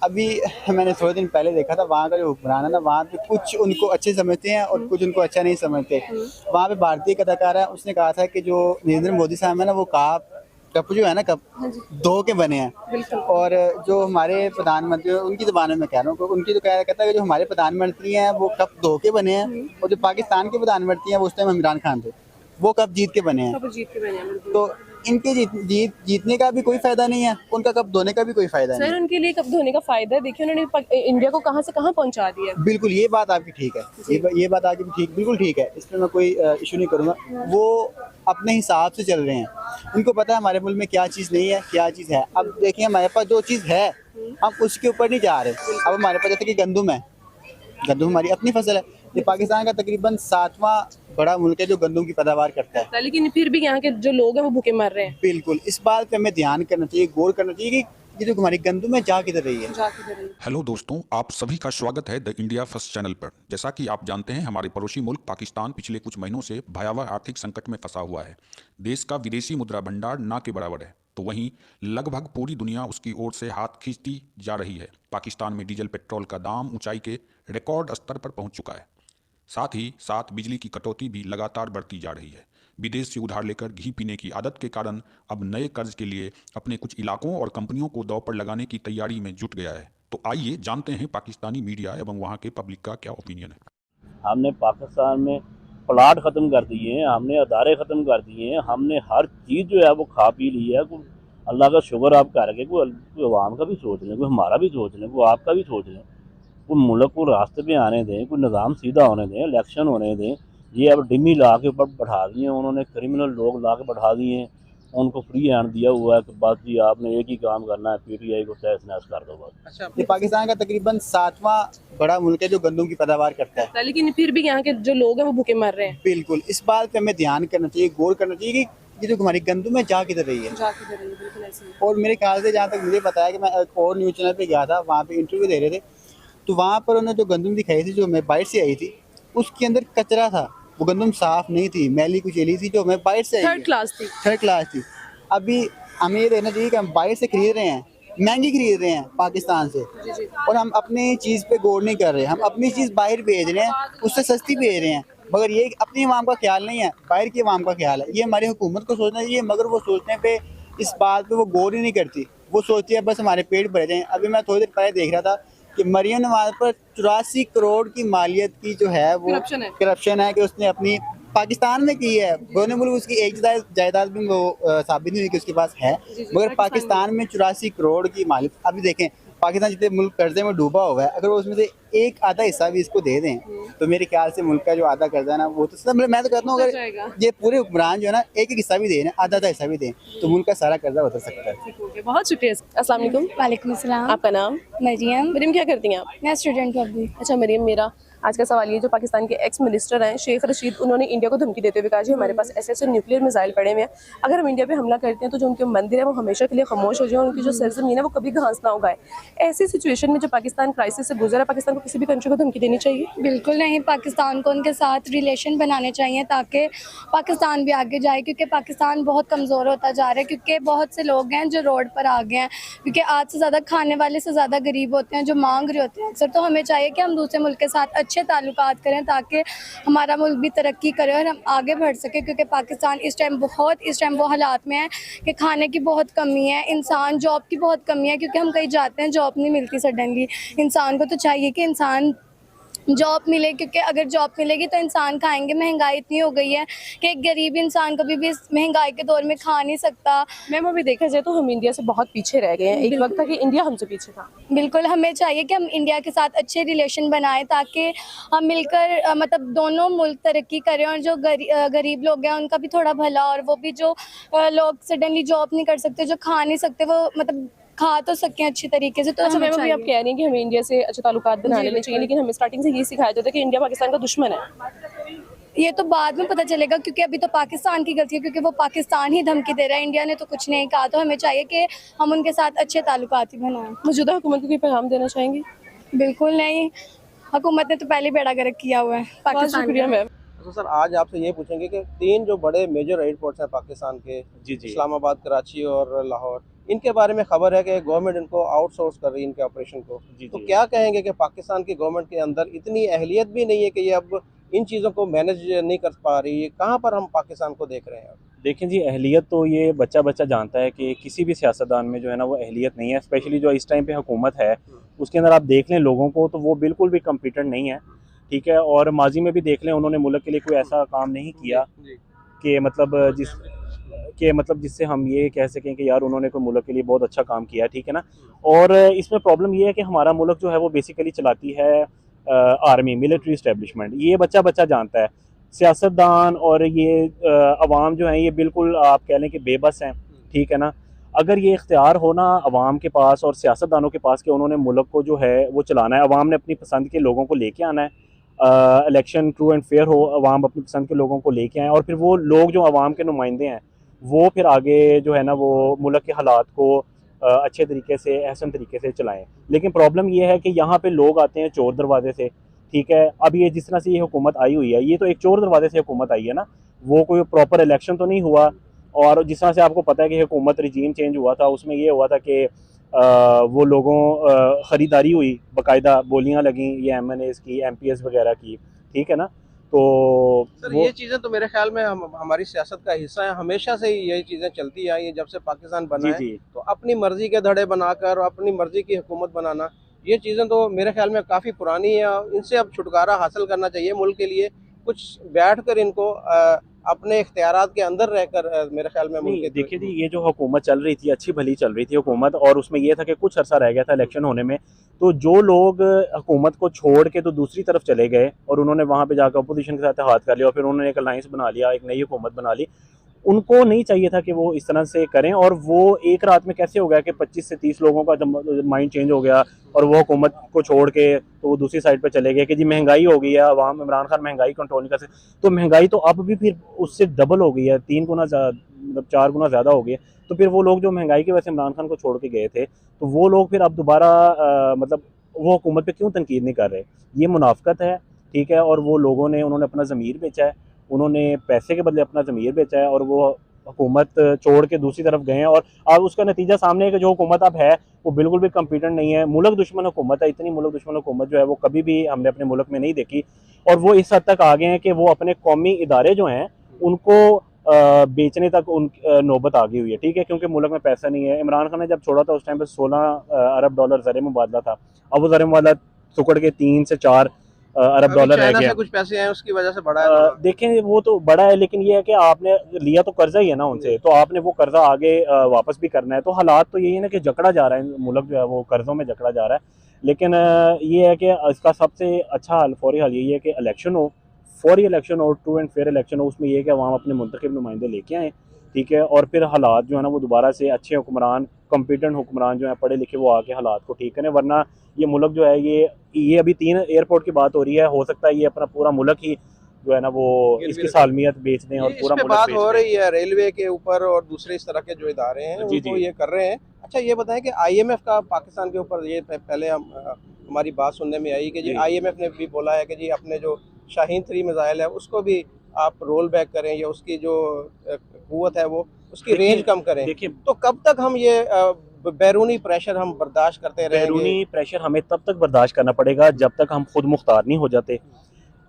अभी मैंने थोड़े दिन पहले देखा था, वहाँ का जो हुक्मरान है ना, वहाँ पे कुछ उनको अच्छे समझते हैं और कुछ उनको अच्छा नहीं समझते। वहाँ पे भारतीय कलाकार है, उसने कहा था कि जो नरेंद्र मोदी साहब है ना, वो कप जो है ना, कप हाँ जी। धो के बने हैं। और जो हमारे प्रधानमंत्री हैं, उनकी ज़बान में मैं कह रहा हूँ, उनकी तो कहता है कि जो हमारे प्रधानमंत्री हैं वो कप धो के बने हैं, और जो पाकिस्तान के प्रधानमंत्री हैं वो उस टाइम इमरान खान थे, वो कप जीत के बने हैं। कप जीत के बने हैं, बिल्कुल। तो इनके जीतने का भी कोई फायदा नहीं है, उनका कप धोने का भी कोई फायदा नहीं सर है। उनके लिए कप धोने का फायदा है, देखिए उन्होंने इंडिया को कहाँ से कहाँ पहुंचा दिया। बिल्कुल, ये बात आपकी ठीक है। ये बात आपकी ठीक, बिल्कुल ठीक है, इसमें मैं कोई इशू नहीं करूँगा। वो अपने हिसाब से चल रहे हैं, उनको पता है हमारे मुल्क में क्या चीज़ नहीं है, क्या चीज़ है। अब देखिए, हमारे पास जो चीज़ है हम उसके ऊपर नहीं जा रहे। अब हमारे पास जैसे कि गंदम है, गंदम हमारी अपनी फसल है। ये पाकिस्तान का तकरीबन 7वां बड़ा मुल्क है जो गंदम की पैदावार करता है। लेकिन फिर भी यहाँ के जो लोग हैं वो भूखे मर रहे हैं। बिल्कुल, इस बात पे हमें ध्यान करना चाहिए, गौर करना चाहिए कि ये जो हमारी गंदम है जा किधर रही है। हेलो दोस्तों, आप सभी का स्वागत है द इंडिया फर्स्ट चैनल पर। जैसा कि आप जानते हैं, हमारे पड़ोसी मुल्क पाकिस्तान पिछले कुछ महीनों से भयावह आर्थिक संकट में फंसा हुआ है। देश का विदेशी मुद्रा भंडार ना के बराबर है, तो वहीं लगभग पूरी दुनिया उसकी ओर से हाथ खींचती जा रही है। पाकिस्तान में डीजल पेट्रोल का दाम ऊंचाई के रिकॉर्ड स्तर पर पहुंच चुका है। साथ ही साथ बिजली की कटौती भी लगातार बढ़ती जा रही है। विदेश से उधार लेकर घी पीने की आदत के कारण अब नए कर्ज के लिए अपने कुछ इलाकों और कंपनियों को दांव पर लगाने की तैयारी में जुट गया है। तो आइए जानते हैं पाकिस्तानी मीडिया एवं वहां के पब्लिक का क्या ओपिनियन है। हमने पाकिस्तान में प्लाट ख़त्म कर दिए हैं, हमने अदारे ख़त्म कर दिए हैं, हमने हर चीज़ जो है वो खा पी ली है। कोई अल्लाह का शुक्र आप कर के कोई अवाम का भी सोच लें, कोई हमारा भी सोच लें, कोई आपका भी सोच लें। कोई मुल्क को रास्ते पे आने दें, कोई निज़ाम सीधा होने दें, इलेक्शन होने दें। ये अब डिमी ला के ऊपर बैठा दिए हैं उन्होंने, क्रिमिनल लोग ला के बैठा दिए हैं, उनको फ्री हैंड दिया हुआ है कि बस जी आपने एक ही काम करना है, पीटीआई को तहस नहस कर दो बस। अच्छा, ये पाकिस्तान का तकरीबन 7वां बड़ा मुल्क है जो गंदम की पैदावार करता है। लेकिन फिर भी यहाँ के जो लोग हैं वो भूखे मर रहे हैं। बिल्कुल, इस बात पे हमें ध्यान करना चाहिए, गौर करना चाहिए कि ये जो हमारी गंदम है जा किधर रही है। बिल्कुल ऐसे ही। और मेरे ख्याल से जहाँ तक मुझे पता है कि मैं एक और न्यूज़ चैनल पे गया था, वहाँ पे इंटरव्यू दे रहे थे, तो वहाँ पर उन्होंने जो गंदम दिखाई थी जो हमें बाहर से आई थी, उसके अंदर कचरा था। वो गंदम साफ नहीं थी, मैली कुचैली थी जो हमें बाहर से आई थर्ड क्लास थी। अभी हमें ये देखना चाहिए कि हम बाहर से खरीद रहे हैं, महंगी खरीद रहे हैं पाकिस्तान से, और हम अपनी चीज़ पे गौर नहीं कर रहे। हम अपनी चीज़ बाहर भेज रहे हैं, उससे सस्ती भेज रहे हैं, मगर ये अपनी अवाम का ख्याल नहीं है, बाहर की अवाम का ख्याल है। ये हमारी हुकूमत को सोचना चाहिए, मगर वो सोचने पे, इस बात पे वो गौर ही नहीं करती। वो सोचती है बस हमारे पेट भरे जाएँ। अभी मैं थोड़ी देर पहले देख रहा था कि मरियम नवाज पर 84 करोड़ की मालियत की जो है वो करप्शन है कि उसने अपनी पाकिस्तान में की है। दोनों मुल्क उसकी एक जायदाद भी वो साबित नहीं हुई कि उसके पास है, मगर पाकिस्तान में 84 करोड़ की मालिक। अभी देखें, पाकिस्तान जितने मुल्क कर्जे में डूबा हुआ है, अगर वो उसमें से एक आधा हिस्सा भी इसको दे दें, तो मेरे ख्याल से मुल्क का जो आधा कर्जा है ना, वो तो मतलब मैं तो कहता हूँ अगर ये पूरे हुक्मरान जो है ना एक हिस्सा भी दें, आधा हिस्सा भी दें, तो मुल्क का सारा कर्जा उतर सकता है। बहुत शुक्रिया। अस्सलाम वालेकुम। वालेकुम अस्सलाम। आपका नाम? मरियम। मरियम, क्या करती हैं आप? मैं स्टूडेंट हूँ अभी। अच्छा मरियम, मेरा आज का सवाल ये, जो पाकिस्तान के एक्स मिनिस्टर हैं शेख रशीद, उन्होंने इंडिया को धमकी देते हुए कहा जी हमारे पास ऐसे न्यूक्लियर मिसाइल पड़े हुए हैं, अगर हम इंडिया पे हमला करते हैं तो जो उनके मंदिर है वो हमेशा के लिए खामोश हो जाए, उनकी जो सरजमीन है वो कभी घास ना उगाए। ऐसी सिचुएशन में जो पाकिस्तान क्राइसिस से गुजरा, पाकिस्तान को किसी भी कंट्री को धमकी देनी चाहिए? बिल्कुल नहीं, पाकिस्तान को उनके साथ रिलेशन बनाने चाहिए ताकि पाकिस्तान भी आगे जाए, क्योंकि पाकिस्तान बहुत कमज़ोर होता जा रहा है, क्योंकि बहुत से लोग हैं जो रोड पर आ गए हैं, क्योंकि आज से ज़्यादा खाने वाले से ज़्यादा गरीब होते हैं जो मांग रहे होते हैं अक्सर। तो हमें चाहिए कि हम दूसरे मुल्क के साथ अच्छे ताल्लुकात करें ताकि हमारा मुल्क भी तरक्की करे और हम आगे बढ़ सकें, क्योंकि पाकिस्तान इस टाइम वो हालात में है कि खाने की बहुत कमी है, इंसान जॉब की बहुत कमी है, क्योंकि हम कहीं जाते हैं जॉब नहीं मिलती सडनली। इंसान को तो चाहिए कि इंसान जॉब मिले, क्योंकि अगर जॉब मिलेगी तो इंसान खाएंगे। महंगाई इतनी हो गई है कि एक गरीब इंसान कभी भी इस महंगाई के दौर में खा नहीं सकता। मैम अभी देखा जाए तो हम इंडिया से बहुत पीछे रह गए हैं। एक वक्त था कि इंडिया हमसे पीछे था। बिल्कुल, हमें चाहिए कि हम इंडिया के साथ अच्छे रिलेशन बनाएं ताकि हम मिलकर मतलब दोनों मुल्क तरक्की करें, और जो गरीब लोग हैं उनका भी थोड़ा भला, और वो भी जो लोग सडनली जॉब नहीं कर सकते, जो खा नहीं सकते, वो मतलब खा तो सकें अच्छी तरीके से। तो अच्छा मैम, अभी आप कह रही हैं कि हमें इंडिया से अच्छे ताल्लुकात बना लेने चाहिए, लेकिन हमें स्टार्टिंग से ये सिखाया जाता है कि इंडिया पाकिस्तान का दुश्मन है। ये तो बाद में पता चलेगा, क्योंकि अभी तो पाकिस्तान की गलती है, क्योंकि वो पाकिस्तान ही धमकी दे रहा है, इंडिया ने तो कुछ नहीं कहा। तो हमें चाहिए कि हम उनके साथ अच्छे ताल्लुकात ही बनाएं। मौजूदा हुकूमत को कोई पैगाम देना चाहेंगे? बिल्कुल नहीं, हुकूमत ने तो पहले बेड़ा गर्क किया हुआ है पाकिस्तान। शुक्रिया मैम। तो सर आज आपसे ये पूछेंगे कि 3 जो बड़े मेजर एयरपोर्ट्स हैं पाकिस्तान के, जी जी इस्लामाबाद, कराची और लाहौर, इनके बारे में खबर है कि गवर्नमेंट इनको आउटसोर्स कर रही है इनके ऑपरेशन को। जी तो जी। क्या कहेंगे कि पाकिस्तान की गवर्नमेंट के अंदर इतनी अहलियत भी नहीं है कि ये अब इन चीज़ों को मैनेज नहीं कर पा रही है? कहाँ पर हम पाकिस्तान को देख रहे हैं? देखें जी, अहलियत तो ये बच्चा बच्चा जानता है कि किसी भी सियासतदान में जो है ना वो अहलियत नहीं है, स्पेशली जो इस टाइम पे हुकूमत है उसके अंदर आप देख लें लोगों को तो वो बिल्कुल भी कम्पिटेंट नहीं है, ठीक है। और माजी में भी देख लें उन्होंने मुल्क के लिए कोई ऐसा काम नहीं किया कि मतलब जिससे हम ये कह सकें कि यार उन्होंने कोई मुल्क के लिए बहुत अच्छा काम किया, ठीक है ना। और इसमें प्रॉब्लम ये है कि हमारा मुल्क जो है वो बेसिकली चलाती है आर्मी, मिलिट्री इस्टेब्लिशमेंट। ये बच्चा बच्चा जानता है। सियासतदान और ये अवाम जो है ये बिल्कुल आप कह लें कि बेबस हैं, ठीक है ना। अगर ये इख्तियार हो ना अवाम के पास और सियासतदानों के पास कि उन्होंने मुल्क को जो है वो चलाना है, अवाम ने अपनी पसंद के लोगों को लेके आना है, इलेक्शन ट्रू एंड फेयर हो, अवाम अपनी पसंद के लोगों को लेके आएँ और फिर वो लोग जो अवाम के नुमाइंदे हैं वो फिर आगे जो है ना वो मुल्क के हालात को अच्छे तरीके से, अहसन तरीके से चलाएं। लेकिन प्रॉब्लम ये है कि यहाँ पे लोग आते हैं चोर दरवाजे से, ठीक है। अब ये जिस तरह से ये हुकूमत आई हुई है, ये तो एक चोर दरवाजे से हुकूमत आई है ना, वो कोई प्रॉपर इलेक्शन तो नहीं हुआ। और जिस तरह से आपको पता है कि हुकूमत रिजीम चेंज हुआ था, उसमें ये हुआ था कि वो लोगों ख़रीदारी हुई, बाकायदा बोलियाँ लगीं ये MNAs की, MPs वगैरह की, ठीक है ना। तो सर ये चीज़ें तो मेरे ख्याल में हमारी सियासत का हिस्सा है, हमेशा से ही यही चीज़ें चलती आई हैं जब से पाकिस्तान बना जी है। जी तो अपनी मर्जी के धड़े बनाकर अपनी मर्जी की हुकूमत बनाना, ये चीज़ें तो मेरे ख्याल में काफ़ी पुरानी है और इनसे अब छुटकारा हासिल करना चाहिए मुल्क के लिए। कुछ बैठ कर इनको अपने इख्तियारात के अंदर रहकर मेरे ख्याल में मुल्क नहीं, के देखिए जी, ये जो हुकूमत चल रही थी अच्छी भली चल रही थी हुकूमत, और उसमें ये था कि कुछ अरसा रह गया था इलेक्शन होने में, तो जो लोग हुकूमत को छोड़ के तो दूसरी तरफ चले गए और उन्होंने वहाँ पे जाकर अपोजिशन के साथ हाथ कर लिया और फिर उन्होंने एक अलायंस बना लिया, एक नई हुकूमत बना ली। उनको नहीं चाहिए था कि वो इस तरह से करें, और वो एक रात में कैसे हो गया कि 25 से 30 लोगों का माइंड चेंज हो गया और वो हुकूमत को छोड़ के तो वो दूसरी साइड पे चले गए कि जी महंगाई हो गई है, अवाम, इमरान खान महंगाई कंट्रोल नहीं कर सकते। तो महंगाई तो अब भी फिर उससे डबल हो गई है, 3 गुना मतलब 4 गुना ज़्यादा हो गई है। तो फिर वो लोग जो महंगाई की वजह से इमरान खान को छोड़ के गए थे, तो वो लोग फिर अब दोबारा मतलब वो हुकूमत पे क्यों तनकीद नहीं कर रहे? ये मुनाफकत है, ठीक है। और वो लोगों ने, उन्होंने अपना ज़मीर बेचा है, उन्होंने पैसे के बदले अपना ज़मीर बेचा है और वो हुकूमत छोड़ के दूसरी तरफ गए हैं। और अब उसका नतीजा सामने है कि जो हुकूमत अब है वो बिल्कुल भी कम्पिटेंट नहीं है, मुल्क दुश्मन हुकूमत है। इतनी मुल्क दुश्मन हुकूमत जो है वो कभी भी हमने अपने मुल्क में नहीं देखी, और वो इस हद तक आ गए हैं कि वो अपने कौमी इदारे जो हैं उनको बेचने तक उन नौबत आ गई हुई है, ठीक है, क्योंकि मुल्क में पैसा नहीं है। इमरान खान ने जब छोड़ा था उस टाइम पे 16 अरब डॉलर ज़र मुबादला था, अब वो ज़र मुबादला सुकड़ के 3 से 4 अरब डॉलर रह गया। कुछ पैसे हैं उसकी वजह से बढ़ा है। देखें वो तो बड़ा है, लेकिन ये है कि आपने लिया तो कर्जा ही है ना उनसे, तो आपने वो कर्जा आगे वापस भी करना है। तो हालात तो यही है ना कि जकड़ा जा रहा है मुल्क जो है वो कर्जों में जकड़ा जा रहा है। लेकिन ये है कि इसका सबसे अच्छा हल, फौरी हल यही है कि इलेक्शन हो, फौरी इलेक्शन हो, ट्रू एंड फेयर इलेक्शन हो। उसमें ये है कि अवाम अपने मुंतखब नुमाइंदे लेके आएँ, ठीक है, और फिर हालात जो है ना वो दोबारा से अच्छे हुक्मरान, कॉम्पिटेंट हुक्मरान जो है पढ़े लिखे, वो आके हालात को ठीक करें। वरना ये मुल्क जो है ये अभी 3 एयरपोर्ट की बात हो रही है, हो सकता है ये अपना पूरा मुल्क ही जो है ना वो इसकी सालमियत बेच दें और पूरा मुल्क बात बेच हो दें। रही है रेलवे के ऊपर और दूसरे इस तरह के जो इदारे हैं जी, उनको जी। ये कर रहे हैं। अच्छा ये बताएं कि IMF का पाकिस्तान के ऊपर ये पहले हमारी बात सुनने में आई कि जी जी। IMF ने भी बोला है कि जी अपने जो शाहीन 3 मिसाइल है उसको भी आप रोल बैक करें या उसकी जो कुव्वत है वो उसकी रेंज कम करें। देखिए, तो कब तक हम ये बैरूनी प्रेशर हम बर्दाश्त करते रहेंगे? बैरूनी प्रेशर हमें तब तक बर्दाश्त करना पड़ेगा जब तक हम खुद मुख्तार नहीं हो जाते,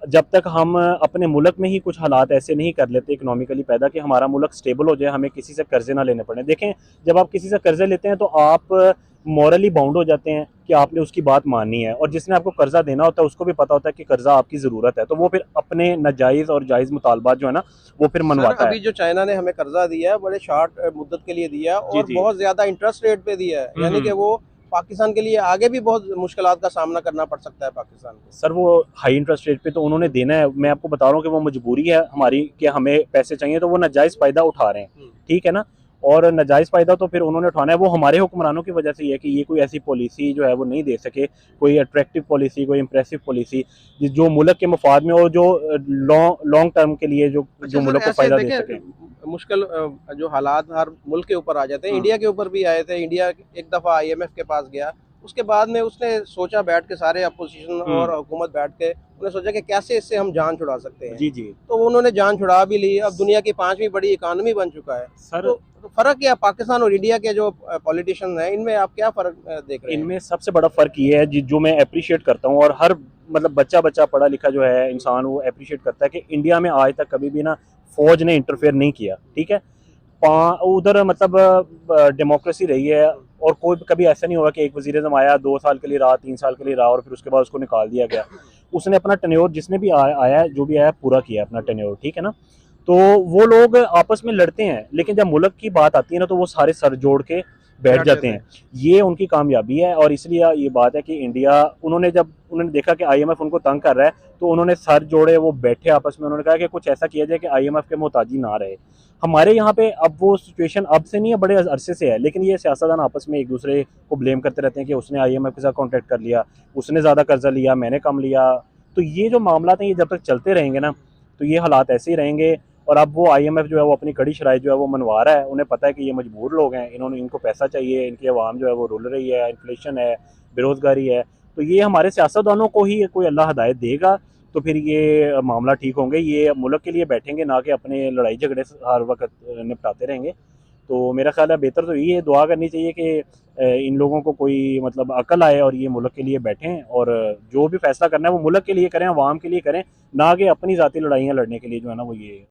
जब तक हम अपने मुल्क में ही कुछ हालात ऐसे नहीं कर लेते इकोनॉमिकली पैदा कि हमारा मुल्क स्टेबल हो जाए, हमें किसी से कर्जे ना लेने पड़े। देखें, जब आप किसी से कर्जे लेते हैं तो आप मॉरली बाउंड हो जाते हैं कि आपने उसकी बात माननी है, और जिसने आपको कर्जा देना होता है उसको भी पता होता है कि कर्जा आपकी ज़रूरत है, तो वो फिर अपने नाजायज़ और जायज़ मुतालबात जो है ना वो फिर मनवाता है। अभी जो चाइना ने हमें कर्जा दिया है बड़े शॉर्ट मुद्दत के लिए दिया है जी, और जी। बहुत ज्यादा इंटरेस्ट रेट पे दिया है, यानी कि वो पाकिस्तान के लिए आगे भी बहुत मुश्किलात का सामना करना पड़ सकता है पाकिस्तान को। सर वो हाई इंटरेस्ट रेट पे तो उन्होंने देना है, मैं आपको बता रहा हूँ कि वो मजबूरी है हमारी कि हमें पैसे चाहिए, तो वो नाजायज़ फ़ायदा उठा रहे हैं, ठीक है ना। और नाजायज़ फ़ायदा तो फिर उन्होंने उठाना है, वो हमारे हुक्मरानों की वजह से ही है कि ये कोई ऐसी पॉलिसी जो है वो नहीं दे सके, कोई अट्रैक्टिव पॉलिसी, कोई इम्प्रेसिव पॉलिसी जो मुल्क के मफाद में और जो लॉन्ग टर्म के लिए जो मुल्क को फ़ायदा दे सके। मुश्किल जो हालात हर मुल्क के ऊपर आ जाते हैं, इंडिया के ऊपर भी आए थे। इंडिया एक दफ़ा IMF के पास गया, उसके बाद में उसने सोचा बैठ के, सारे अपोजिशन और हुकूमत बैठ के उन्होंने सोचा कि कैसे इससे हम जान छुड़ा सकते हैं। जी जी तो उन्होंने जान छुड़ा भी ली। अब दुनिया की 5वीं बड़ी इकानमी बन चुका है। सर, तो फर्क क्या पाकिस्तान और इंडिया के जो पॉलिटिशियन हैं, इनमें आप क्या फर्क देख रहे हैं? इनमें सबसे बड़ा फ़र्क ये है जो मैं अप्रिशिएट करता हूँ, और हर मतलब बच्चा पढ़ा लिखा जो है इंसान वो अप्रिशिएट करता है कि इंडिया में आज तक कभी भी ना फौज ने इंटरफेयर नहीं किया। ठीक है, उधर मतलब डेमोक्रेसी रही है, और कोई कभी ऐसा नहीं हुआ कि एक वज़ीर आज़म आया 2 साल के लिए रहा, 3 साल के लिए रहा और फिर उसके बाद उसको निकाल दिया गया। उसने अपना टेन्योर जिसने भी आया जो भी आया पूरा किया अपना टेन्योर। ठीक है ना, तो वो लोग आपस में लड़ते हैं, लेकिन जब मुल्क की बात आती है ना तो वो सारे सर जोड़ के बैठ जाते हैं। ये उनकी कामयाबी है, और इसलिए ये बात है कि इंडिया जब उन्होंने देखा कि IMF उनको तंग कर रहा है तो उन्होंने सर जोड़े, वो बैठे आपस में, उन्होंने कहा कि कुछ ऐसा किया जाए कि IMF के मोहताजी ना रहे। हमारे यहाँ पे अब वो सिचुएशन अब से नहीं है, बड़े अरसे से है, लेकिन ये सियासतदान आपस में एक दूसरे को ब्लेम करते रहते हैं कि उसने IMF के साथ कॉन्टैक्ट कर लिया, उसने ज़्यादा कर्जा लिया, मैंने कम लिया। तो ये जो मामला हैं ये जब तक चलते रहेंगे ना तो ये हालात ऐसे ही रहेंगे। और अब वो IMF जो है वो अपनी कड़ी शराइ जो है वो मनवा रहा है। उन्हें पता है कि ये मजबूर लोग हैं, इनको पैसा चाहिए, इनकी आवाम जो है वो रुल रही है, इन्फ्लेशन है, बेरोज़गारी है। तो ये हमारे सियासतदानों को ही कोई अल्लाह हिदायत देगा तो फिर ये मामला ठीक होंगे। ये मुल्क के लिए बैठेंगे, ना कि अपने लड़ाई झगड़े हर वक्त निपटाते रहेंगे। तो मेरा ख्याल है बेहतर तो यही है, दुआ करनी चाहिए कि इन लोगों को कोई मतलब अकल आए और ये मुल्क के लिए बैठें, और जो भी फैसला करना है वो मुल्क के लिए करें, आवाम के लिए करें, ना कि अपनी ज़ाती लड़ाइयाँ लड़ने के लिए जो है ना वो ये